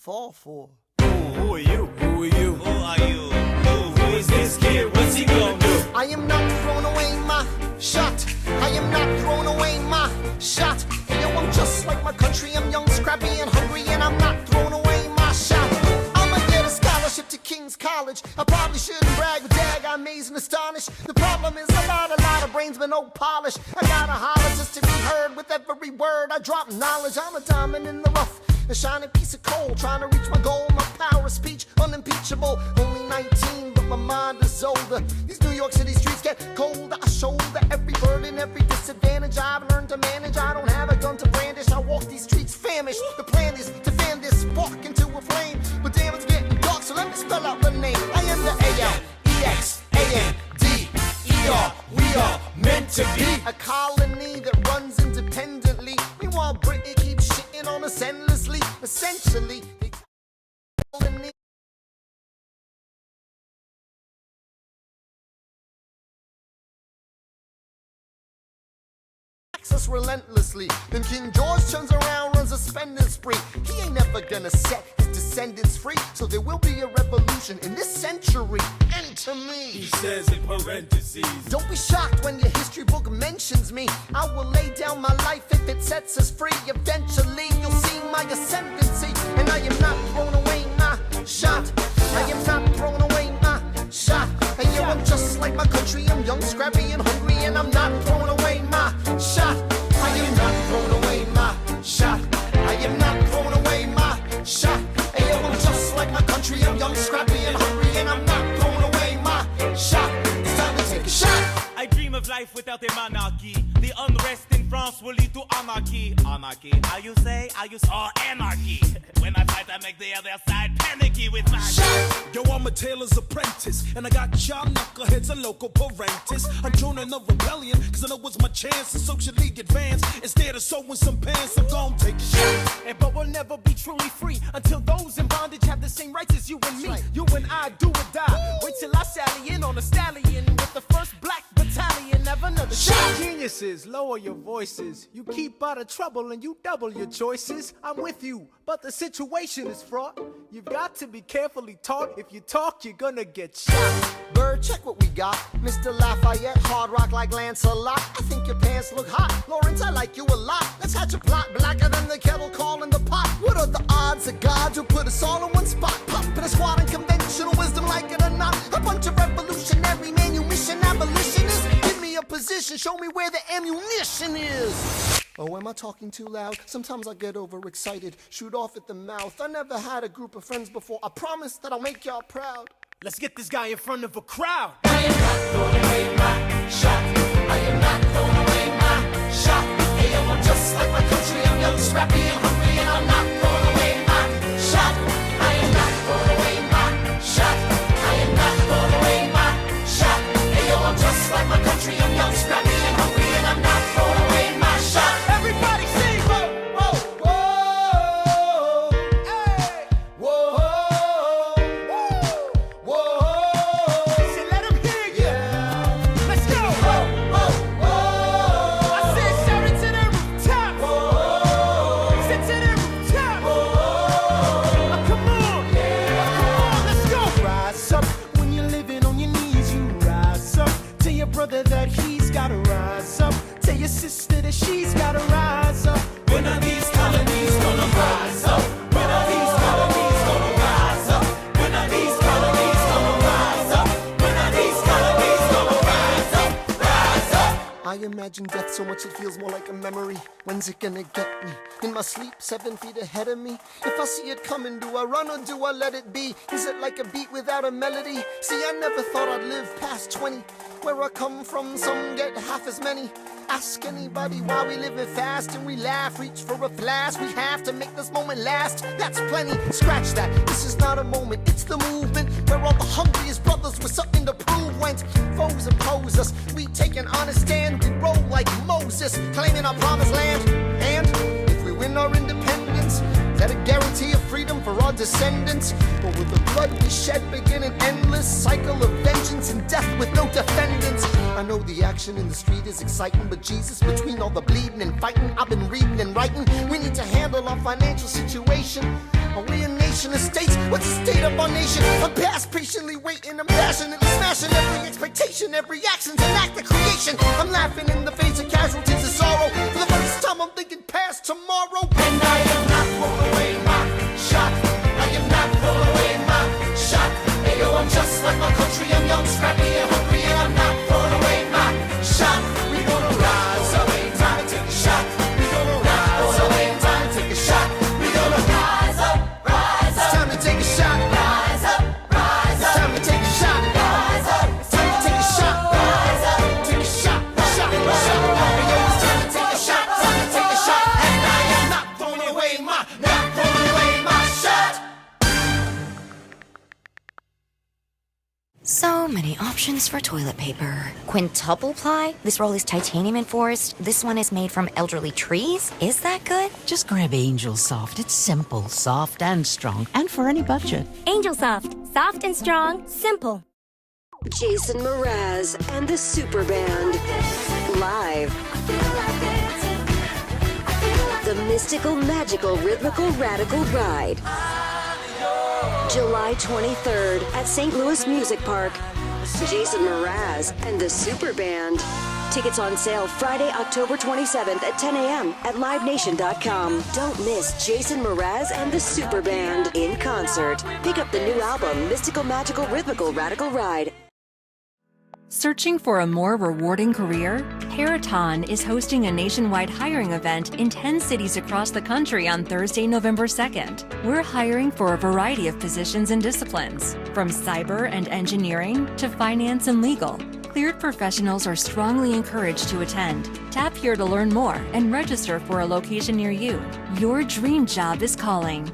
fall for? Who are you? Who are you? Who are you? Who is this kid? What's he gonna do? I am not throwing away my shot. I am not throwing away my shot. Yo, I'm just like my country. I'm young, scrappy, and hungry, and I'm not throwing away my shot. I'ma get a scholarship to King's College. I probably shouldn't brag, but dag, I'm amazed and astonished. The problem is a lot of brains, but no polish. I gotta holler just to be heard with every word. I drop knowledge. I'm a diamond in the rough, a shining piece of coal, trying to reach my goal. My power of speech, unimpeachable. Only 19, but my mind is older. These New York City streets get colder. I shoulder every burden, every disadvantage I've learned to manage. I don't have a gun to brandish. I walk these streets famished. The plan is to fan this spark into a flame. But damn, it's getting dark, so let me spell out the name. I am the A-L-E-X-A-N-D-E-R. We are meant to be a colony that runs independently. Meanwhile, Britain keeps shitting on us endlessly. Essentially, they us relentlessly. Then King George turns around, runs a spending spree. He ain't never gonna set his descendants free. So there will be a revolution in this century. Enter me. He says in parentheses. Don't be shocked when your history book mentions me. I will lay down my life if it sets us free. Eventually you'll see my ascendancy. And I am not throwing away my shot. I am not throwing away my shot. And yo, I'm just like my country. I'm young, scrappy, and hungry, and I'm not throwing away my shot. I am not throwing away my shot. I am not throwing away my shot. And yo, I'm just like my country. I'm young, scrappy, and hungry, and I'm not throwing away my shot. It's time to take a shot. I dream of life without a monarchy. The unrest in France will lead to anarchy. Anarchy, how you say? Or anarchy. When I fight, I make the other side panicky with my shot. Yo, I'm a tailor's apprentice, and I got y'all knuckleheads and local parentes. I'm joining the rebellion, cause I know it's my chance to socially advance. Instead of sewing some pants, I'm gon' take a shot. But we'll never be truly free until those in bondage have the same rights as you and me. Right. You and I do or die. Wait till I sally in on a stallion with the first black battalion. Have another shot. Geniuses, lower your voices. You keep out of trouble and you double your choices. I'm with you, but the situation is fraught. You've got to be carefully taught. If you talk, you're gonna get shot. Bird, check what we got. Mr. Lafayette, hard rock like Lancelot. I think your pants look hot. Lawrence, I like you a lot. Let's hatch a plot blacker than the kettle calling the pot. What are the odds of God who put us all in one spot? Pop in a squad and conventional wisdom, like it or not. A bunch of revolutionary manumission abolitionists. Give me a position, show me where the ammunition is. Oh, am I talking too loud? Sometimes I get overexcited, shoot off at the mouth. I never had a group of friends before. I promise that I'll make y'all proud. Let's get this guy in front of a crowd. I am not throwing away my shot. I am not throwing away my shot. Hey, yo, I'm just like my country. I'm young, scrappy, and hungry, and I'm not throwing away my shot. I am not throwing away my shot. I am not throwing away my shot. Hey, yo, I'm just like my country. I'm young, scrappy, and hungry, and I'm not throwing away my shot. Everybody sing. Whoa, whoa, whoa, hey, whoa, whoa. So let 'em hear you. Let's go. I said shout it to the rooftop. Sit to the rooftop. Oh, come on. Come on, let's go. Rise up when you're living on your knees. You rise up. Tell your brother that he's gotta rise up. Tell your sister that she's gotta rise up. When are these colonies gonna rise up? When are these colonies gonna rise up? When are these colonies gonna rise up? When are these colonies gonna rise up? Rise up! I imagine death so much it feels more like a memory. When's it gonna get me? In my sleep, 7 feet ahead of me. If I see it coming, do I run or do I let it be? Is it like a beat without a melody? See, I never thought I'd live past 20. Where I come from, some get half as many. Ask anybody why we living fast and we laugh, reach for a flash. We have to make this moment last. That's plenty. Scratch that. This is not a moment, it's the movement. Where all the hungriest brothers with something to prove went. Foes oppose us. We take an honest stand. We roll like Moses, claiming our promised land. And if we win our independence, is that a guarantee of freedom for our descendants? Or will the blood we shed begin an endless cycle of vengeance and death with no defendants? I know the action in the street is exciting, but Jesus, between all the bleeding and fighting I've been reading and writing, we need to handle our financial situation. Are we a nation fashion estates. What's the state of our nation? I'm past patiently waiting, I'm passionately smashing every expectation, every action's an act of creation. I'm laughing in the face of casualties of sorrow. For the first time I'm thinking past tomorrow. And I am not throwing away my shot. I am not throwing away my shot. Hey yo, I'm just like my country. I'm young, scrappy, and hungry, and I'm not throwing away my shot. We gonna rise up, time to take a shot. We gonna rise up, time to take a shot. We gonna rise up, rise It's up, time to take a shot. rise up, rise It's up, time to take a shot. rise up, It's time to take a shot. rise up. Take a shot. Shot. Shot. Hey yo, it's time to take a shot, time to take a shot. And I am not throwing away my shot. So many options for toilet paper. Quintuple ply? This roll is titanium enforced. This one is made from elderly trees. Is that good? Just grab Angel Soft. It's simple, soft, and strong, and for any budget. Angel Soft, soft and strong, simple. Jason Mraz and the Super Band. Live. The mystical, magical, rhythmical, radical ride. July 23rd at St. Louis Music Park. Jason Mraz and the Super Band. Tickets on sale Friday, October 27th at 10 a.m. at livenation.com. Don't miss Jason Mraz and the Super Band in concert. Pick up the new album, Mystical, Magical, Rhythmical, Radical Ride. Searching for a more rewarding career? Peraton is hosting a nationwide hiring event in 10 cities across the country on Thursday, November 2nd. We're hiring for a variety of positions and disciplines, from cyber and engineering to finance and legal. Cleared professionals are strongly encouraged to attend. Tap here to learn more and register for a location near you. Your dream job is calling.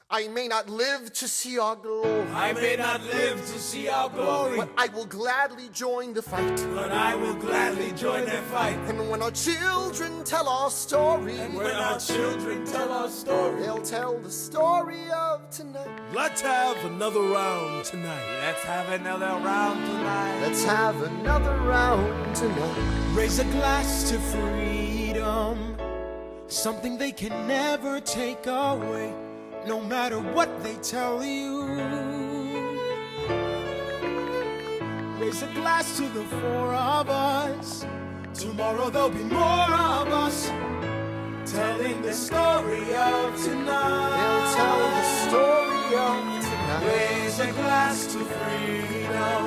I may not live to see our glory, I may not live to see our glory, but I will gladly join the fight. but I will gladly join their fight. And when our children tell our story, And when our children tell our story, they'll tell the story of tonight. Let's have another round tonight. let's have another round tonight. Let's have another round tonight. Raise a glass to freedom, something they can never take away, no matter what they tell you. Raise a glass to the four of us. Tomorrow there'll be more of us, telling the story of tonight. They'll tell the story of tonight. Raise a glass to freedom,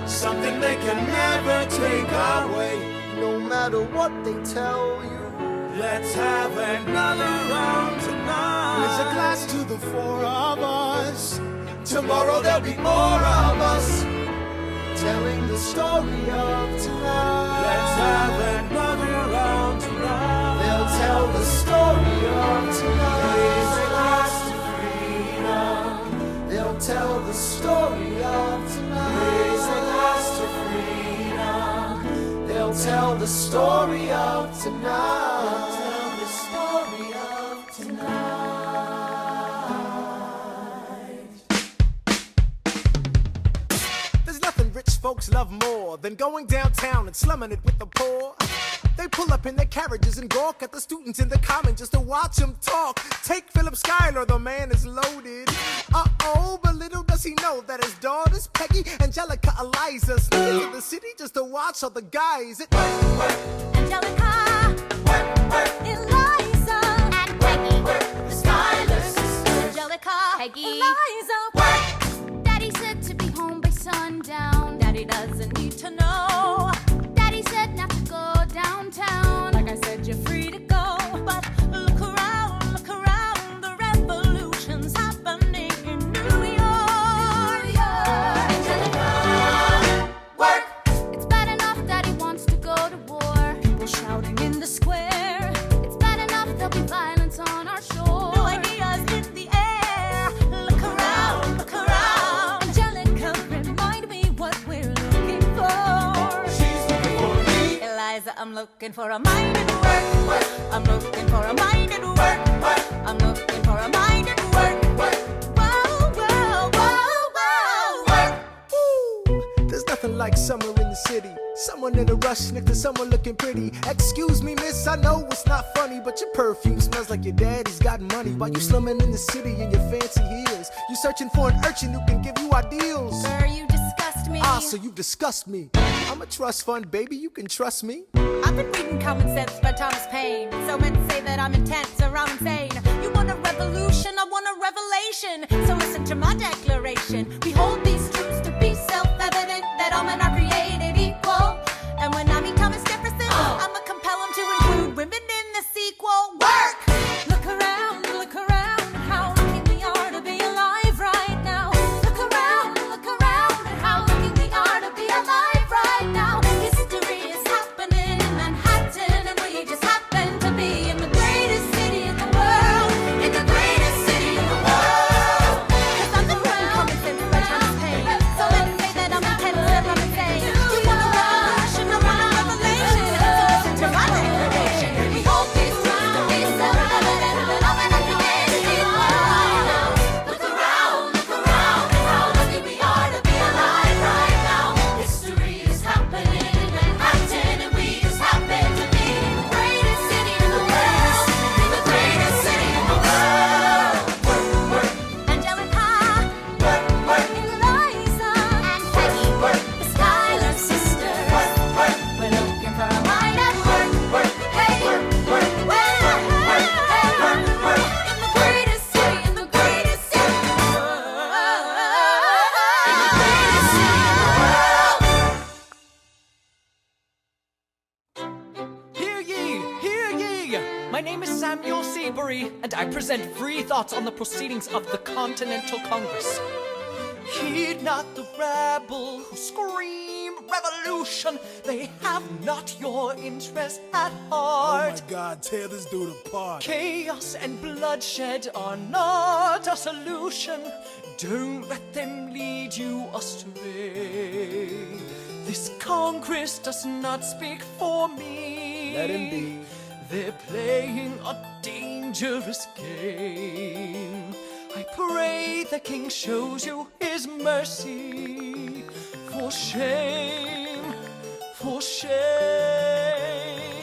something they can never take away. No matter what they tell you, Let's have another round tonight. Raise a glass to the four of us. Tomorrow there'll be more of us, telling the story of tonight. let's have another round tonight. They'll tell the story of tonight. Raise a glass to freedom. They'll tell the story of tonight. Raise a glass to freedom. They'll tell the story of tonight. Tell the story of tonight. There's nothing rich folks love more than going downtown and slumming it with the poor. They pull up in their carriages and gawk at the students in the common just to watch them talk. Take Philip Schuyler, the man is loaded. Uh-oh, but little does he know that his daughters, Peggy, Angelica, Eliza, sneak into the city just to watch all the guys. Angelica, Eliza, and Peggy, the Schuyler sisters. Angelica, Peggy, Eliza, Daddy said to be home by sundown. Daddy doesn't need to know. Daddy said not to go downtown. Like I said, you're free to go, but look around, the revolution's happening in New York. Angelica, work. It's bad enough Daddy wants to go to war. People shouting in the square. It's bad enough there'll be violence on our shore. No ideas in the air. Look around, Angelica, remind me what we're looking for. She's looking for me. Eliza, I'm looking for a mind at work. I'm looking for a mind at work. I'm looking for a mind at work. Whoa, whoa, whoa, whoa, work. Ooh, there's nothing nothing like summer in the city. Someone in a rush next to someone looking pretty. Excuse me, miss, I know it's not funny, but your perfume smells like your daddy's got money. While you slumming in the city in your fancy heels, you searching for an urchin who can give you ideals. Sir, you disgust me. Ah, so you disgust me. I'm a trust fund, baby, you can trust me. I've been reading Common Sense by Thomas Paine. So men say that I'm intense or I'm insane. You want a revolution, I want a revelation. So listen to my declaration. We hold these truths to be self-evident, that all men are created equal. And when I meet Thomas Jefferson, I'ma compel him to include women in the sequel. Work! Look around, how lucky we are to be alive right now. Look around, how lucky we are to be alive right now. History is happening in Manhattan, and we just happen to be in the greatest city in the world. In the greatest city in the world. 'Cause I'm the Common Sense by Thomas Paine. So let's say that I'm intense and I'm insane. You want a revolution, I want a revelation. So listen to my declaration. We hold these truths to be self-evident, that all men are created equal. Look around, how lucky we are to be alive right now. History is happening in Manhattan, and we just happen to be in the greatest city in the world. In the greatest city in the world. Angelica, Eliza, and Peggy, the Schuyler sisters. We're looking for a mind at work. Hey, in the greatest city, in the greatest city in the world. In the greatest city in the world. Hear ye! Hear ye! My name is Samuel Seabury, and I present free thoughts on the proceedings of the Continental Congress. Heed not the rabble who scream revolution. They have not your interest at Oh heart. my God, tear this dude apart. Chaos and bloodshed are not a solution. Don't let them lead you astray. This Congress does not speak for me. Let him be. They're playing a dangerous game. I pray the King shows you his mercy. For shame, for shame.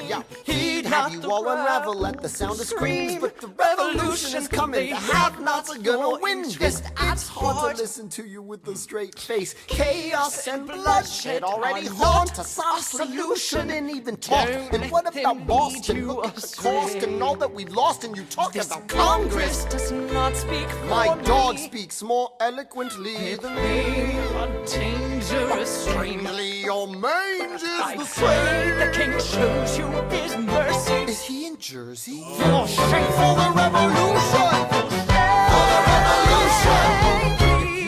Yeah, Heed have not you the all unravel rabble at the sound of who screams, scream but the revolution is coming. They The have have-nots are not gonna your win interest this. at It's hard heart. to listen to you with a straight face. Chaos and bloodshed already are haunt not us. Our a solution solution. and even talk. Don't And let what them about lead Boston? you Look at the astray. cost and all that we've lost, and you talk This about Congress Congress. does not speak for My me. dog speaks more eloquently than me. A dangerous stream. Strangely, your mange is I the pray the same. King shows you his mercy. Is he in Jersey? For shame, For the revolution! For the revolution!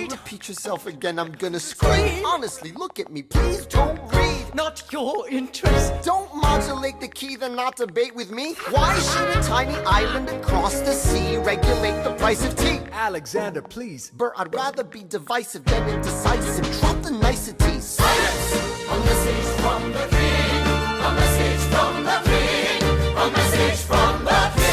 You repeat yourself again, I'm gonna scream. Honestly, look at me, please don't read. not your interest. Don't modulate the key, then not debate with me. Why should a tiny island across the sea regulate the price of tea? Alexander, please. Bert, I'd rather be divisive than indecisive. Drop the niceties. Silence! A message from the king. A message from the king. A message from the king.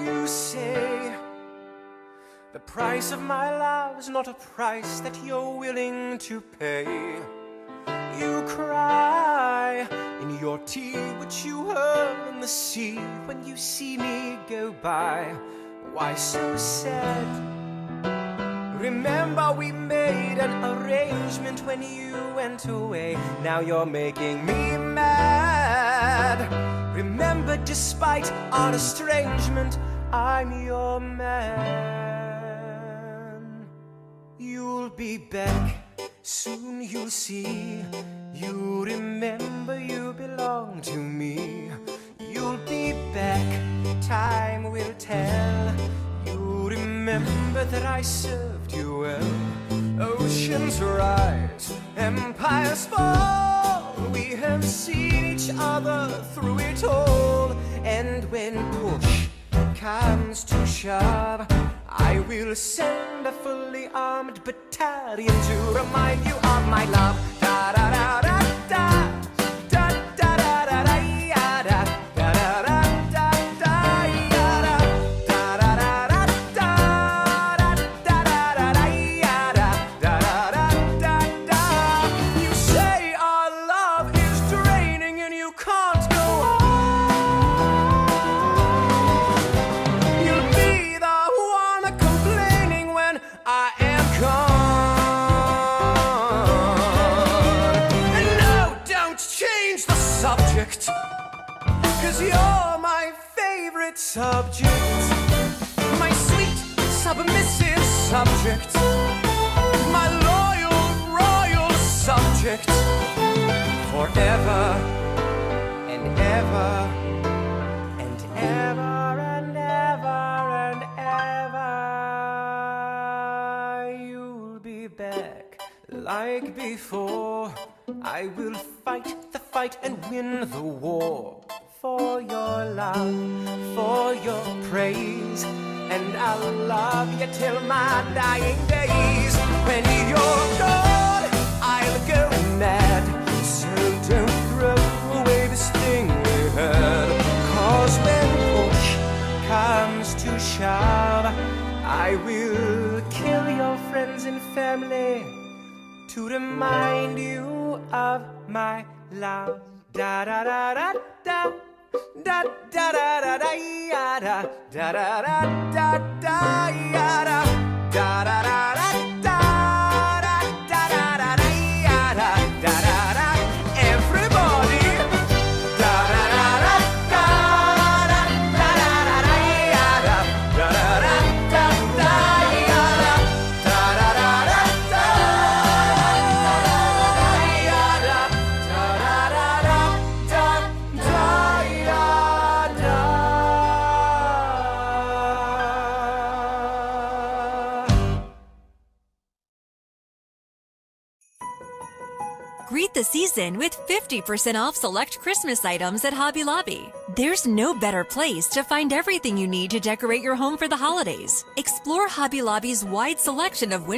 You say the price of my love is not a price that you're willing to pay. You cry in your tea, which you hurl in the sea when you see me go by. Why so sad? Remember we made an arrangement when you went away. Now you're making me mad. Remember, despite our estrangement, I'm your man. You'll be back, soon you'll see. You remember you belong to me. You'll be back, time will tell. You remember that I served you well. Oceans rise, empires fall. We have seen each other through it all. And when push comes to shove, I will send a fully armed battalion to remind you of my love. Da da da da da da da da da da da da. subject, my loyal royal subject, forever and ever and ever and ever and ever. You'll be back like before. I will fight the fight and win the war for your love, for your praise, and I'll love you till my dying days. When you're gone, I'll go mad, so don't throw away this thing we had. 'Cause when push comes to shove, I will kill your friends and family to remind you of my love. Da da da da da. Da da da da da da da da da da da da da da da da da. Everybody. Da da da da da da da da da da da da da Greet the season with 50% off select Christmas items at Hobby Lobby. There's no better place to find everything you need to decorate your home for the holidays. Explore Hobby Lobby's wide selection of winter